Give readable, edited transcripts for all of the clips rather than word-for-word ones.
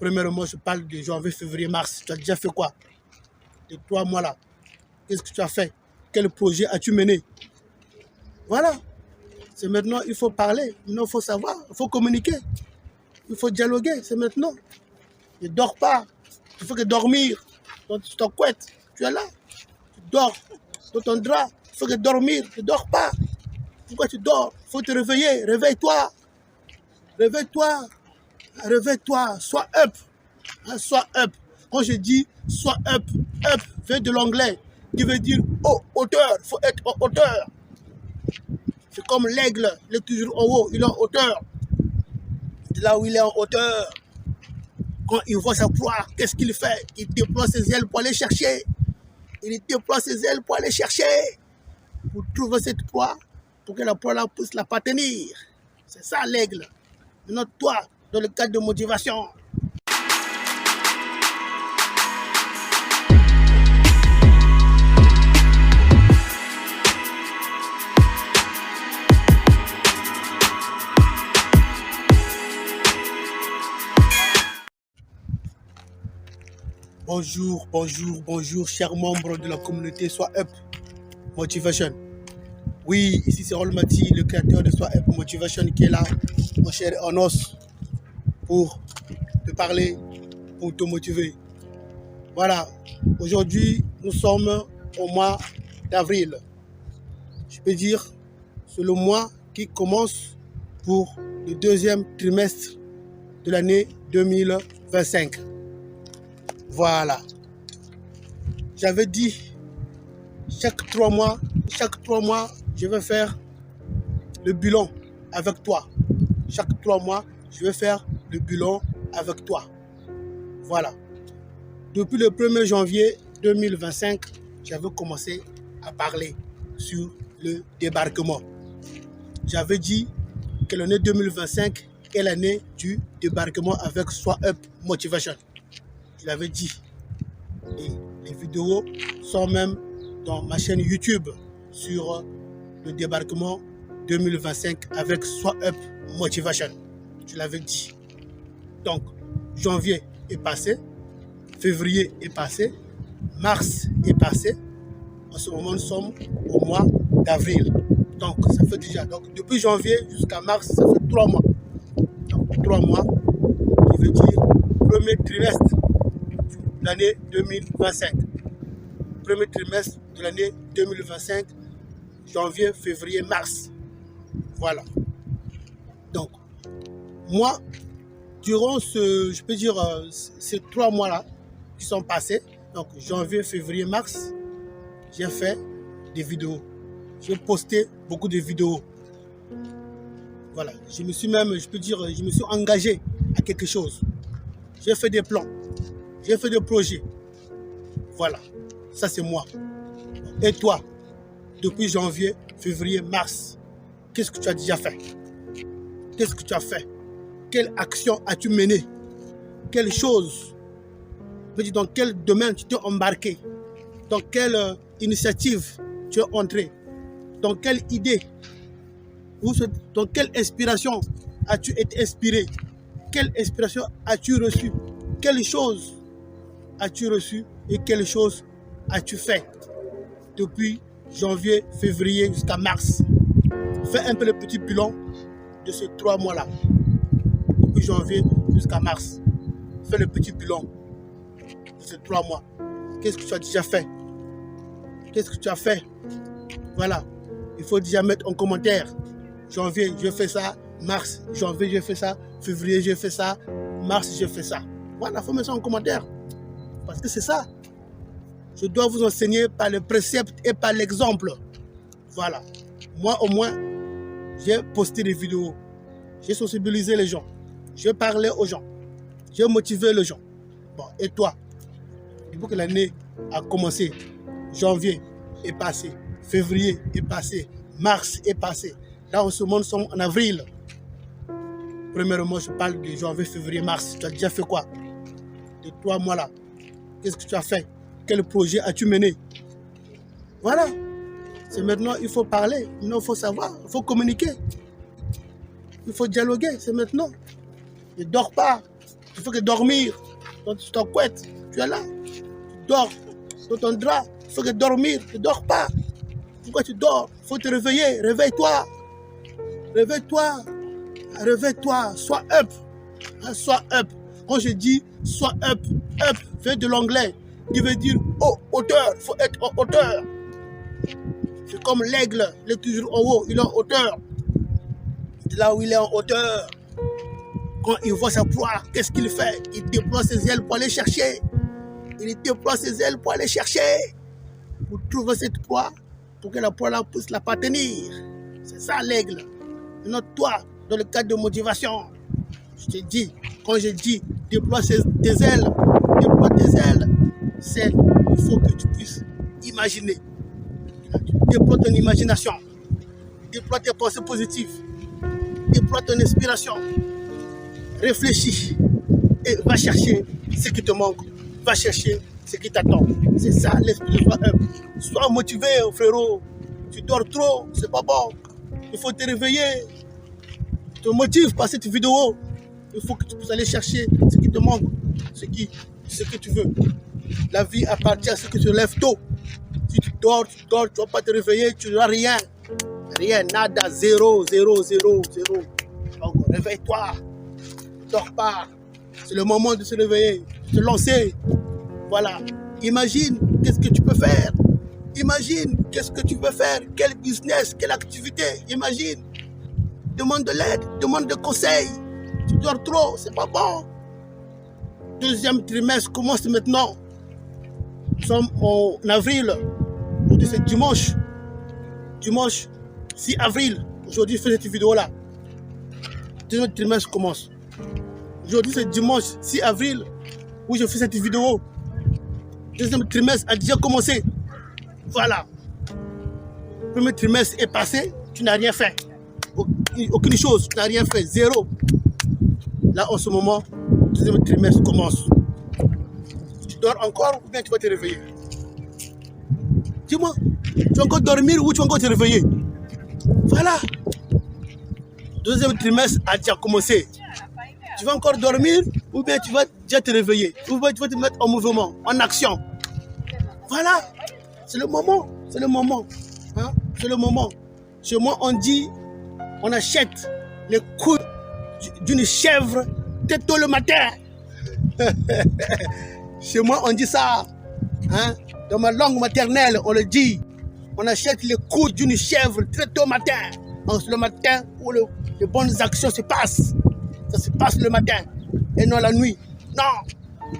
Premièrement, je parle de janvier, février, mars. Tu as déjà fait quoi? De 3 mois là. Qu'est-ce que tu as fait? Quel projet as-tu mené? Voilà. C'est maintenant, il faut parler. Maintenant, il faut savoir. Il faut communiquer. Il faut dialoguer. C'est maintenant. Ne dors pas. Il faut que dormir. Dans ton couette, tu es là. Tu dors. Dans ton drap, il faut que dormir. Tu ne dors pas. Pourquoi tu dors? Il faut te réveiller. Réveille-toi. Réveille-toi. Réveille-toi. Sois up. Hein, sois up. Quand je dis sois up, up vient de l'anglais qui veut dire oh, hauteur. Il faut être en hauteur. C'est comme l'aigle. Il est toujours en haut. Il est en hauteur. De là où il est en hauteur. Quand il voit sa proie, qu'est-ce qu'il fait? Il déploie ses ailes pour aller chercher. Il déploie ses ailes pour aller chercher. Pour trouver cette proie, pour que la proie là puisse la partenir. C'est ça l'aigle. Maintenant, toi, dans le cadre de motivation. Bonjour, bonjour, bonjour, chers membres de la communauté Sois Up Motivation. Oui, ici c'est Rolmati, le créateur de Sois Up Motivation qui est là, mon cher en os, pour te parler, pour te motiver. Voilà, aujourd'hui nous sommes au mois d'avril. Je peux dire, c'est le mois qui commence pour le deuxième trimestre de l'année 2025. Voilà. J'avais dit, chaque 3 mois, je vais faire le bilan avec toi. Chaque 3 mois, je vais faire le bilan avec toi. Voilà. Depuis le 1er janvier 2025, j'avais commencé à parler sur le débarquement. J'avais dit que l'année 2025 est l'année du débarquement avec Sois Up Motivation. Je l'avais dit. Et les vidéos sont même dans ma chaîne YouTube sur le débarquement 2025 avec Sois Up Motivation. Je l'avais dit. Donc, janvier est passé, février est passé, mars est passé. En ce moment, nous sommes au mois d'avril. Donc, ça fait déjà. Donc, depuis janvier jusqu'à mars, ça fait 3 mois. Donc, 3 mois, qui veut dire premier trimestre de l'année 2025. Premier trimestre de l'année 2025, janvier, février, mars. Voilà. Donc, moi, durant je peux dire, ces 3 mois-là qui sont passés, donc janvier, février, mars, j'ai fait des vidéos. J'ai posté beaucoup de vidéos. Voilà. Je me suis même, je peux dire, je me suis engagé à quelque chose. J'ai fait des plans. J'ai fait des projets. Voilà. Ça, c'est moi. Et toi, depuis janvier, février, mars, qu'est-ce que tu as déjà fait? Qu'est-ce que tu as fait? Quelle action as-tu menée? Quelle chose? Dans quel domaine tu t'es embarqué? Dans quelle initiative tu es entré? Dans quelle idée? Dans quelle inspiration as-tu été inspiré? Quelle inspiration as-tu reçue? Quelle chose as-tu reçu et quelle chose as-tu fait depuis janvier, février jusqu'à mars? Fais un peu le petit bilan de ces 3 mois-là. Depuis janvier jusqu'à mars. Fais le petit bilan de ces 3 mois. Qu'est-ce que tu as déjà fait? Qu'est-ce que tu as fait? Voilà. Il faut déjà mettre en commentaire. Janvier, je fais ça. Mars, janvier, je fais ça. Février, je fais ça. Mars, je fais ça. Voilà, il faut mettre ça en commentaire. Parce que c'est ça. Je dois vous enseigner par le précepte et par l'exemple. Voilà. Moi, au moins, j'ai posté des vidéos. J'ai sensibilisé les gens. J'ai parlé aux gens. J'ai motivé les gens. Bon, et toi? Depuis que l'année a commencé, janvier est passé, février est passé, mars est passé. Là, en ce moment, nous sommes en avril. Premièrement, je parle de janvier, février, mars. Tu as déjà fait quoi? De 3 mois là. Qu'est-ce que tu as fait? Quel projet as-tu mené? Voilà. C'est maintenant, il faut parler. Maintenant, il faut savoir. Il faut communiquer. Il faut dialoguer. C'est maintenant. Ne dors pas. Tu fais que dormir dans ton couette. Tu es là. Tu dors dans ton drap. Il faut que dormir. Tu ne dors pas. Pourquoi tu dors? Il faut te réveiller. Réveille-toi. Réveille-toi. Réveille-toi. Sois up. Hein, sois up. Quand je dis sois up, up vient de l'anglais. Qui veut dire hauteur. Il faut être en hauteur. C'est comme l'aigle. Il est toujours en haut. Il est en hauteur. C'est là où il est en hauteur. Quand il voit sa proie, qu'est-ce qu'il fait? Il déploie ses ailes pour aller chercher. Il déploie ses ailes pour aller chercher. Pour trouver cette proie, pour que la proie là puisse la partenir. C'est ça l'aigle. Maintenant, toi, dans le cadre de motivation, je te dis, quand je dis déploie tes ailes, c'est il faut que tu puisses imaginer. Déploie ton imagination. Déploie tes pensées positives. Déploie ton inspiration. Réfléchis et va chercher ce qui te manque. Va chercher ce qui t'attend. C'est ça l'esprit de soi. Sois motivé, frérot. Tu dors trop, c'est pas bon. Il faut te réveiller. Te motive par cette vidéo. Il faut que tu puisses aller chercher ce qui te manque, ce que tu veux. La vie appartient à ce que tu lèves tôt. Si tu dors, tu ne vas pas te réveiller, tu n'auras rien. Rien, nada, zéro. Donc réveille-toi. Ne dors pas. C'est le moment de se réveiller, de se lancer. Voilà. Imagine qu'est-ce que tu peux faire. Imagine qu'est-ce que tu peux faire. Quel business, quelle activité. Imagine. Demande de l'aide, demande de conseils. Tu dors trop, c'est pas bon. Deuxième trimestre commence maintenant. Nous sommes en avril. Aujourd'hui c'est dimanche. Dimanche 6 avril. Aujourd'hui je fais cette vidéo-là. Deuxième trimestre commence. Aujourd'hui c'est dimanche 6 avril où je fais cette vidéo. Deuxième trimestre a déjà commencé. Voilà. Le premier trimestre est passé, tu n'as rien fait. Aucune chose, tu n'as rien fait, zéro. Là en ce moment, le deuxième trimestre commence. Tu dors encore ou bien tu vas te réveiller? Dis-moi, tu vas encore dormir ou tu vas encore te réveiller? Voilà. Le deuxième trimestre a déjà commencé. Tu vas encore dormir ou bien tu vas déjà te réveiller? Ou bien tu vas te mettre en mouvement, en action. Voilà. C'est le moment. C'est le moment. Hein? C'est le moment. Chez moi, on dit, on achète les couilles d'une chèvre très tôt le matin. Chez moi, on dit ça. Hein? Dans ma langue maternelle, on le dit. On achète les couilles d'une chèvre très tôt le matin. Donc, c'est le matin où les bonnes actions se passent. Ça se passe le matin et non la nuit. Non.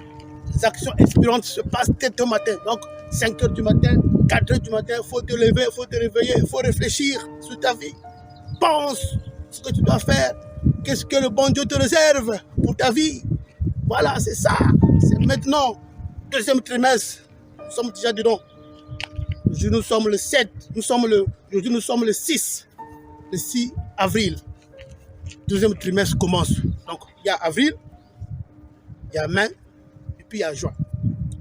Les actions inspirantes se passent très tôt le matin. Donc, 5 h du matin, 4 h du matin, il faut te lever, il faut te réveiller, il faut réfléchir sur ta vie. Pense ce que tu dois faire. Qu'est-ce que le bon Dieu te réserve pour ta vie? Voilà, c'est ça. C'est maintenant, deuxième trimestre. Nous sommes déjà dedans. Aujourd'hui, nous sommes le 7. Aujourd'hui, nous sommes le 6. Le 6 avril. Deuxième trimestre commence. Donc, il y a avril, il y a mai, et puis il y a juin.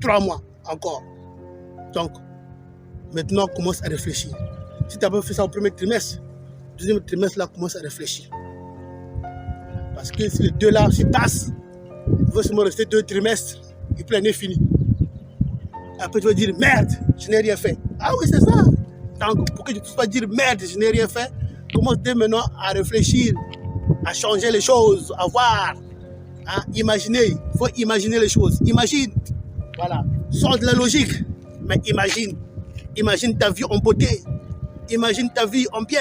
3 mois encore. Donc, maintenant, commence à réfléchir. Si tu n'as pas fait ça au premier trimestre, le deuxième trimestre, là, commence à réfléchir. Parce que si les deux là se passent, il va seulement rester 2 trimestres, et puis l'année est finie. Après, tu vas dire, merde, je n'ai rien fait. Ah oui, c'est ça. Donc, pour que tu ne puisses pas dire, merde, je n'ai rien fait, commence dès maintenant à réfléchir, à changer les choses, à voir, à imaginer. Il faut imaginer les choses. Imagine. Voilà. Sors de la logique. Mais imagine. Imagine ta vie en beauté. Imagine ta vie en bien.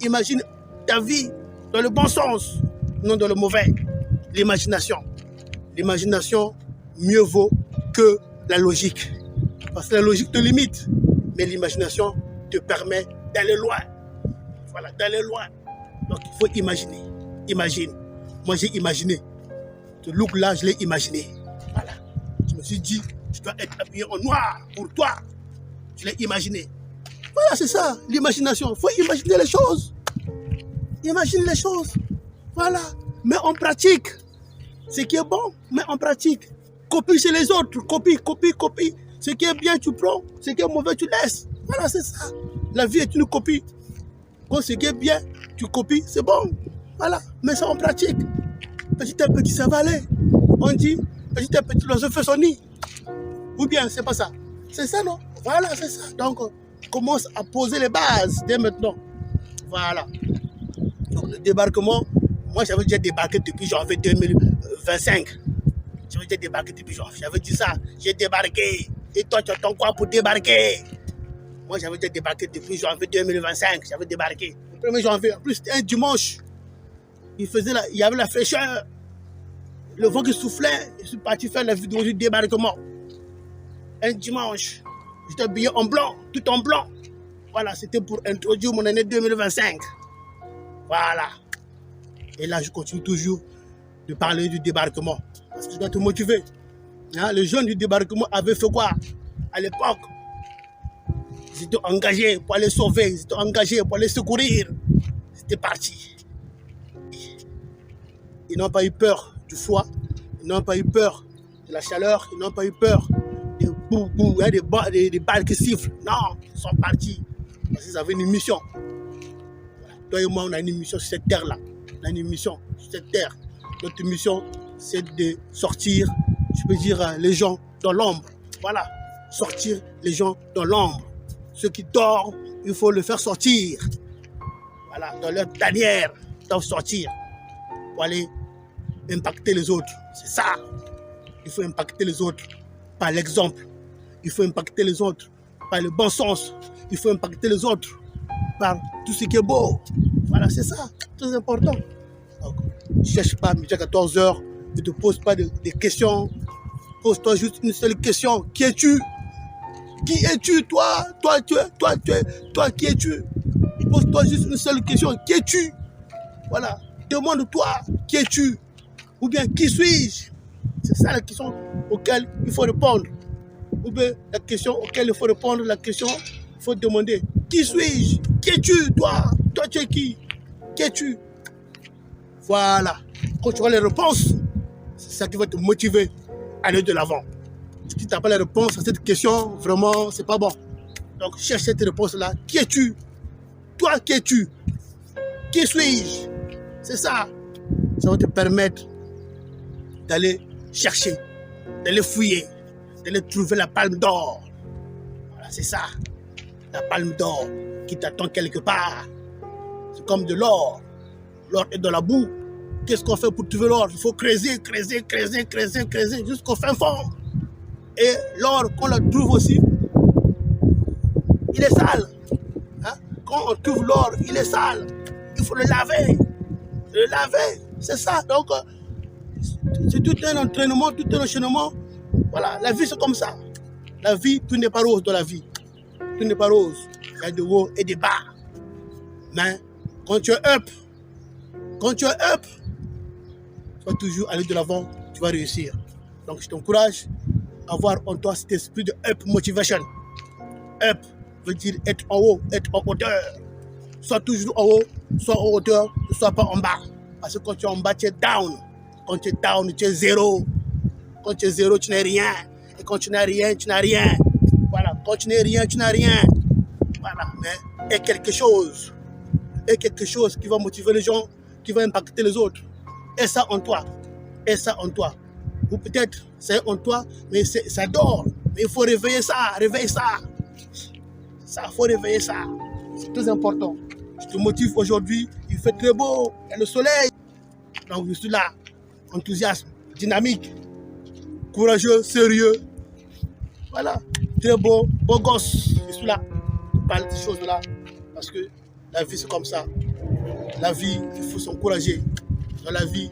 Imagine ta vie dans le bon sens, non dans le mauvais. L'imagination. L'imagination, mieux vaut que la logique. Parce que la logique te limite. Mais l'imagination te permet d'aller loin. Voilà, d'aller loin. Donc il faut imaginer. Imagine. Moi j'ai imaginé. Ce look-là, je l'ai imaginé. Voilà. Je me suis dit, je dois être habillé en noir pour toi. Je l'ai imaginé. Voilà, c'est ça, l'imagination. Il faut imaginer les choses. Imagine les choses. Voilà. Mais en pratique. Ce qui est bon, mais en pratique. Copie chez les autres. Copie. Ce qui est bien, tu prends. Ce qui est mauvais, tu laisses. Voilà, c'est ça. La vie est une copie. Quand ce qui est bien, tu copies, c'est bon. Voilà. Mais ça en pratique. Petit à petit, ça va aller. On dit, quand j'étais petit, l'oiseau fait son nid. Ou bien, c'est pas ça. C'est ça, non? Voilà, c'est ça. Donc, on commence à poser les bases dès maintenant. Voilà. Donc, le débarquement, moi, j'avais déjà débarqué depuis janvier 2025. J'avais déjà débarqué depuis janvier. J'avais dit ça. J'ai débarqué. Et toi, tu attends quoi pour débarquer? Moi, j'avais déjà débarqué depuis janvier 2025. J'avais débarqué. Le 1er janvier. En plus, c'était un dimanche. Il y avait la fraîcheur. Le vent qui soufflait. Je suis parti faire la vidéo du débarquement. Un dimanche. J'étais habillé en blanc. Tout en blanc. Voilà, c'était pour introduire mon année 2025. Voilà. Et là, je continue toujours de parler du débarquement. Parce que je dois te motiver. Hein, les jeunes du débarquement avaient fait quoi à l'époque? Ils étaient engagés pour aller sauver, ils étaient engagés pour aller secourir. C'était parti. Ils n'ont pas eu peur du froid, ils n'ont pas eu peur de la chaleur, ils n'ont pas eu peur des boum, hein, des balles qui sifflent. Non, ils sont partis parce qu'ils avaient une mission. Voilà. Toi et moi, on a une mission sur cette terre-là. On a une mission sur cette terre. Notre mission, c'est de sortir, je peux dire, les gens dans l'ombre. Voilà, sortir les gens dans l'ombre. Ceux qui dorment, il faut le faire sortir. Voilà, dans leur tanière, ils doivent sortir pour aller impacter les autres. C'est ça. Il faut impacter les autres par l'exemple. Il faut impacter les autres par le bon sens. Il faut impacter les autres par tout ce qui est beau. Voilà, c'est ça. Très important. Donc, ne cherche pas à midi à 14h. Ne te pose pas de questions. Pose-toi juste une seule question. Qui es-tu? Qui es-tu, toi? Toi, qui es-tu? Pose-toi juste une seule question. Qui es-tu? Voilà. Demande-toi, qui es-tu? Ou bien, qui suis-je? C'est ça la question auquel il faut répondre. Ou bien, la question auquel il faut répondre, la question, il faut demander, qui suis-je? Qui es-tu, toi? Toi, tu es qui? Qui es-tu? Voilà. Quand tu auras les réponses, c'est ça qui va te motiver à aller de l'avant. Si tu n'as pas la réponse à cette question, vraiment, c'est pas bon. Donc, cherche cette réponse-là. Qui es-tu? Toi, qui es-tu? Qui suis-je? C'est ça. Ça va te permettre d'aller chercher, d'aller fouiller, d'aller trouver la palme d'or. Voilà, c'est ça. La palme d'or qui t'attend quelque part. C'est comme de l'or. L'or est dans la boue. Qu'est-ce qu'on fait pour trouver l'or? Il faut creuser jusqu'au fin fond. Et l'or, qu'on le trouve aussi, il est sale. Hein? Quand on trouve l'or, il est sale. Il faut le laver. Le laver, c'est ça. Donc, c'est tout un entraînement, tout un enchaînement. Voilà, la vie, c'est comme ça. La vie, tout n'est pas rose dans la vie. Tout n'est pas rose. Il y a de haut et de bas. Mais quand tu es up, tu vas toujours aller de l'avant, tu vas réussir. Donc, je t'encourage à avoir en toi cet esprit de up motivation. Up veut dire être en haut, être en hauteur. Sois toujours en haut, sois en hauteur, ne sois pas en bas. Parce que quand tu es en bas, tu es down. Quand tu es down, tu es zéro. Quand tu es zéro, tu n'es rien. Et quand tu n'as rien, tu n'as rien. Voilà, quand tu n'es rien, tu n'as rien. Voilà, mais et quelque chose. Et quelque chose qui va motiver les gens, qui va impacter les autres. Et ça en toi. Et ça en toi. Ou peut-être c'est en toi, mais ça dort. Mais il faut réveiller ça, réveiller ça. Ça, il faut réveiller ça. C'est très important. Je te motive aujourd'hui, il fait très beau, il y a le soleil. Donc je suis là, enthousiasme, dynamique, courageux, sérieux. Voilà, très beau, beau gosse. Je suis là pour parler de ces choses-là. Parce que la vie, c'est comme ça. La vie, il faut s'encourager. Dans la vie,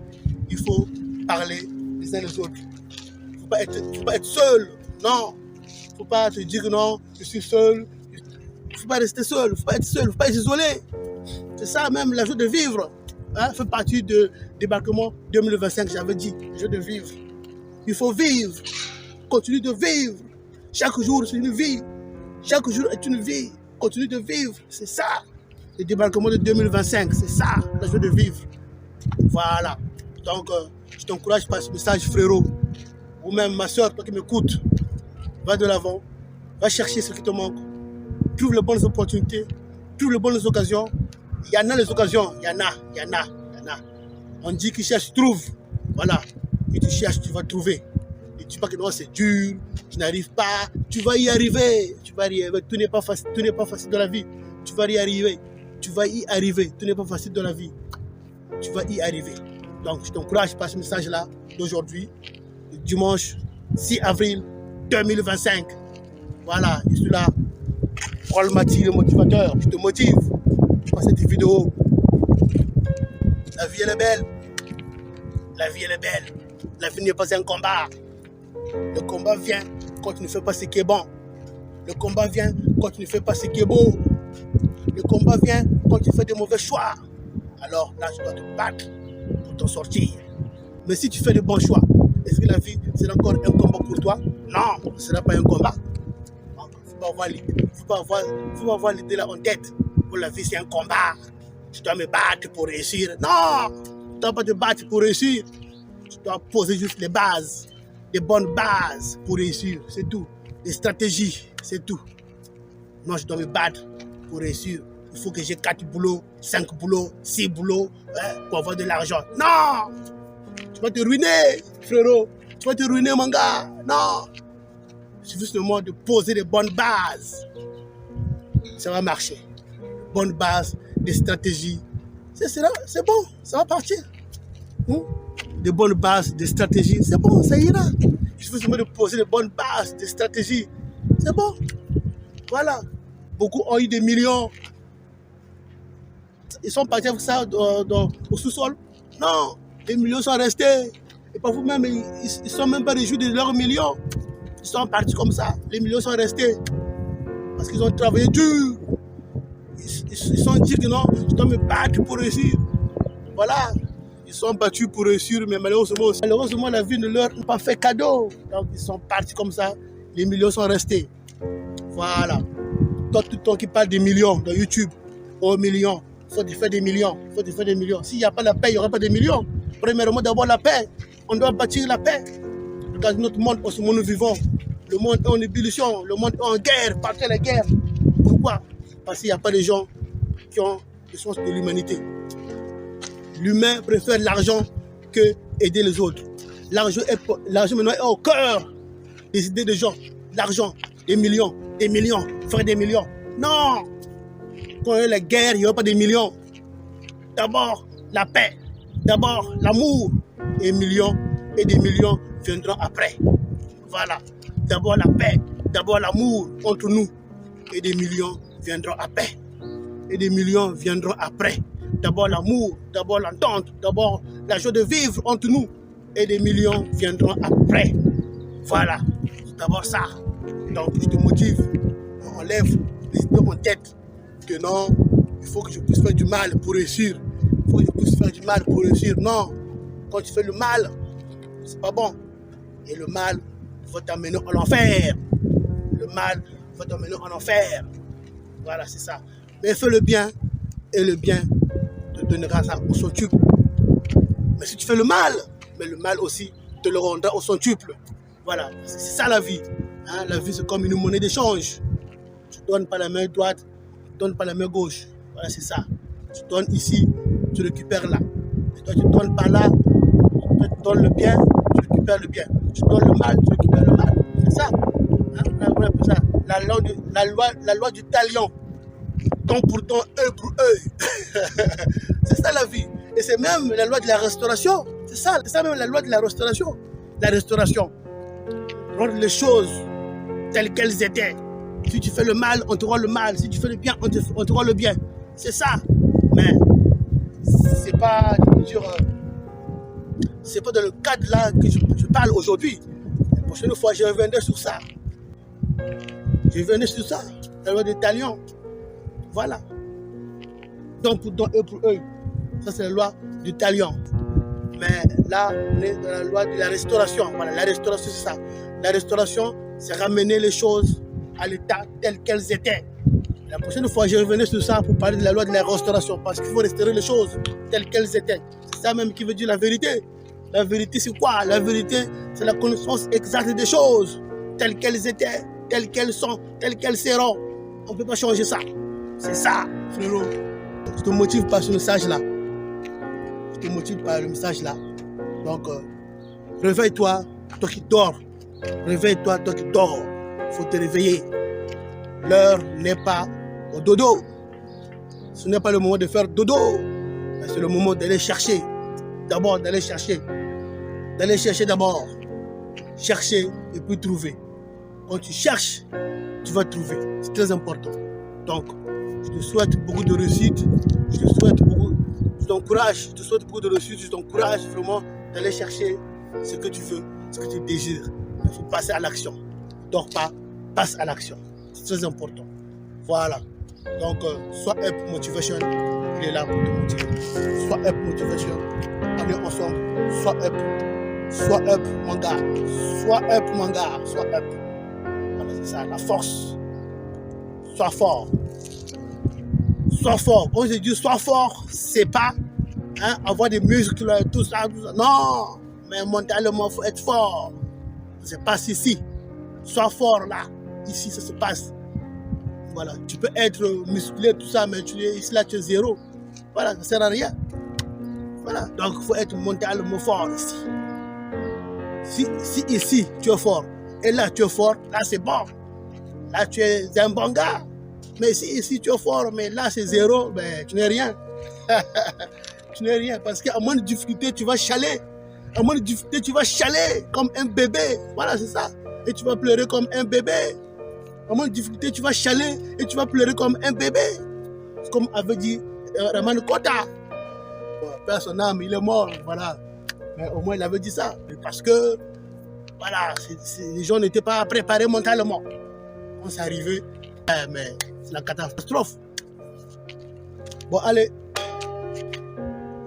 il faut parler les uns les autres. Il ne faut pas être seul. Non. Il ne faut pas te dire non, je suis seul. Il ne faut pas rester seul. Il ne faut pas être seul. Il ne faut pas être isolé. C'est ça même la joie de vivre. Hein, fait partie du débarquement 2025, j'avais dit. La joie de vivre. Il faut vivre. Continue de vivre. Chaque jour, c'est une vie. Chaque jour est une vie. Continue de vivre. C'est ça. Le débarquement de 2025, c'est ça, la joie de vivre. Voilà. Donc, je t'encourage par ce message, frérot. Ou même ma soeur, toi qui m'écoutes. Va de l'avant. Va chercher ce qui te manque. Trouve les bonnes opportunités. Trouve les bonnes occasions. Il y en a les occasions. Il y en a. On dit qu'il cherche, trouve. Voilà. et tu cherches, tu vas trouver. Et tu dis pas que non, c'est dur, je n'arrive pas, tu vas y arriver. Tu vas y arriver. Tout n'est pas facile dans la vie. Tu vas y arriver. Tu vas y arriver. Tout n'est pas facile dans la vie. Tu vas y arriver. Donc, je t'encourage par ce message-là d'aujourd'hui, le dimanche 6 avril 2025. Voilà, je suis là. Rolmati, le motivateur. Je te motive par cette vidéo. La vie, elle est belle. La vie, elle est belle. La vie n'est pas un combat. Le combat vient quand tu ne fais pas ce qui est bon. Le combat vient quand tu ne fais pas ce qui est beau. Le combat vient quand tu fais de mauvais choix. Alors là, tu dois te battre pour t'en sortir. Mais si tu fais de bons choix, est-ce que la vie, c'est encore un combat pour toi? Non, ce n'est pas un combat. Il faut avoir l'idée là en tête. Pour la vie, c'est un combat. Je dois me battre pour réussir. Non, tu ne dois pas te battre pour réussir. Tu dois poser juste les bases, les bonnes bases pour réussir, c'est tout. Les stratégies, c'est tout. Non, je dois me battre pour réussir. Il faut que j'ai 4 boulots, 5 boulots, 6 boulots pour avoir de l'argent. Non, tu vas te ruiner, frérot. Tu vas te ruiner, mon gars. Non. C'est juste le moment de poser les bonnes bases. Ça va marcher. Bonnes bases, des stratégies. C'est bon, ça va partir. Des bonnes bases, des stratégies, c'est bon, ça ira. Il faut seulement de poser les bonnes bases, des stratégies. C'est bon. Voilà. Beaucoup ont eu des millions. Ils sont partis avec ça au sous-sol. Non, les millions sont restés. Et parfois même, ils ne sont même pas réjouis de leurs millions. Ils sont partis comme ça. Les millions sont restés. Parce qu'ils ont travaillé dur. Ils sont dit que non, je dois me battre pour réussir. Voilà. Ils sont battus pour réussir, mais malheureusement, la vie ne leur a pas fait cadeau. Donc, ils sont partis comme ça. Les millions sont restés. Voilà. Toi, tout le temps qui parle des millions dans YouTube, aux millions, il faut faire des millions. Il faut faire des millions. S'il n'y a pas la paix, il n'y aura pas de millions. Premièrement, d'abord la paix. On doit bâtir la paix. Dans notre monde, en ce moment nous vivons, le monde est en ébullition, le monde est en guerre, partout la guerre. Pourquoi? Parce qu'il n'y a pas de gens qui ont le sens de l'humanité. L'humain préfère l'argent que aider les autres. L'argent maintenant est au cœur des idées des gens. L'argent, des millions, faire des millions. Non! Quand il y a la guerre, il n'y aura pas des millions. D'abord, la paix. D'abord, l'amour. Et des millions viendront après. Voilà. D'abord la paix. D'abord l'amour entre nous. Et des millions viendront après. Et des millions viendront après. D'abord l'amour, d'abord l'entente, d'abord la joie de vivre entre nous. Et des millions viendront après. Voilà. C'est d'abord ça. Donc je te motive. On lève les idées en tête. Que non, il faut que je puisse faire du mal pour réussir. Il faut que je puisse faire du mal pour réussir. Non. Quand tu fais le mal, c'est pas bon. Et le mal va t'amener en enfer. Le mal va t'amener en enfer. Voilà, c'est ça. Mais fais le bien, et le bien te donnera ça au centuple. Mais si tu fais le mal, mais le mal aussi te le rendra au centuple. Voilà, c'est ça la vie. Hein? La vie, c'est comme une monnaie d'échange. Tu ne donnes pas la main droite, tu ne donnes pas la main gauche. Voilà, c'est ça. Tu donnes ici, tu récupères là. Et toi, tu ne donnes pas là, tu donnes le bien, tu récupères le bien. Tu donnes le mal, tu récupères le mal. C'est ça. Hein? On appelle ça la loi du talion. Temps pour temps, œil pour œil. C'est ça la vie. Et c'est même la loi de la restauration. C'est ça même la loi de la restauration. La restauration. Rendre les choses telles qu'elles étaient. Si tu fais le mal, on te rend le mal. Si tu fais le bien, on te rend le bien. C'est ça. Mais c'est pas, c'est pas dans le cadre là que je parle aujourd'hui. La prochaine fois, je reviendrai sur ça. Je reviendrai sur ça. La loi des talions. Voilà. Donc pour eux pour eux. Ça c'est la loi du talion. Mais là, on est dans la loi de la restauration. Voilà, la restauration c'est ça. La restauration, c'est ramener les choses à l'état tel qu'elles étaient. La prochaine fois, je revenais sur ça pour parler de la loi de la restauration. Parce qu'il faut restaurer les choses telles qu'elles étaient. C'est ça même qui veut dire la vérité. La vérité, c'est quoi? La vérité, c'est la connaissance exacte des choses telles qu'elles étaient, telles qu'elles sont, telles qu'elles seront. On ne peut pas changer ça. C'est ça, frérot. Je te motive par ce message-là. Je te motive par le message-là. Donc, Réveille-toi, toi qui dors. Réveille-toi, toi qui dors. Il faut te réveiller. L'heure n'est pas au dodo. Ce n'est pas le moment de faire dodo. Mais c'est le moment d'aller chercher. D'abord, d'aller chercher. D'aller chercher d'abord. Chercher et puis trouver. Quand tu cherches, tu vas trouver. C'est très important. Donc, je te souhaite beaucoup de réussite. Je t'encourage. Je te souhaite beaucoup de réussite. Je t'encourage vraiment d'aller chercher ce que tu veux, ce que tu désires. Il faut passer à l'action. Ne dors pas, passe à l'action. C'est très important. Voilà. Donc, soit Up Motivation, il est là pour te motiver. Soit Up Motivation, allez ensemble. Soit Up mon gars. Soit Up mon gars. Soit Up. Voilà, c'est ça, la force. Sois fort. Sois fort. Quand je dis sois fort, c'est pas avoir des muscles, tout ça. Non, mais mentalement, il faut être fort. Ça se passe ici. Sois fort là. Ici, ça se passe. Voilà. Tu peux être musclé, tout ça, mais ici, là, tu es zéro. Voilà, ça ne sert à rien. Voilà. Donc, il faut être mentalement fort ici. Si ici, tu es fort, et là, tu es fort, là, c'est bon. Là, tu es un bon gars. Mais si ici, tu es fort, mais là, c'est zéro, ben, tu n'es rien. Tu n'es rien. Parce qu'à moins de difficulté, tu vas chialer. À moins de difficulté, tu vas chialer comme un bébé. Voilà, c'est ça. Et tu vas pleurer comme un bébé. À moins de difficulté, tu vas chialer et tu vas pleurer comme un bébé. Comme avait dit Raman Kota. Père son âme, il est mort. Voilà. Mais au moins, il avait dit ça. Parce que, voilà, les gens n'étaient pas préparés mentalement. Quand c'est arrivé, mais c'est la catastrophe. Bon, allez.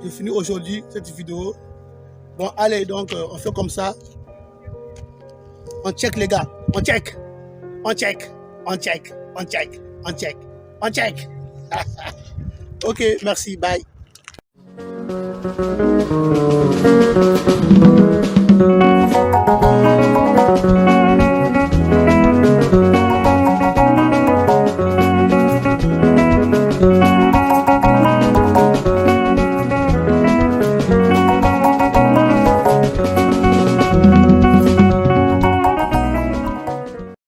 J'ai fini aujourd'hui cette vidéo. Bon, allez, donc, on fait comme ça. On check, les gars. On check. On check. On check. On check. On check. On check. Ok, merci. Bye.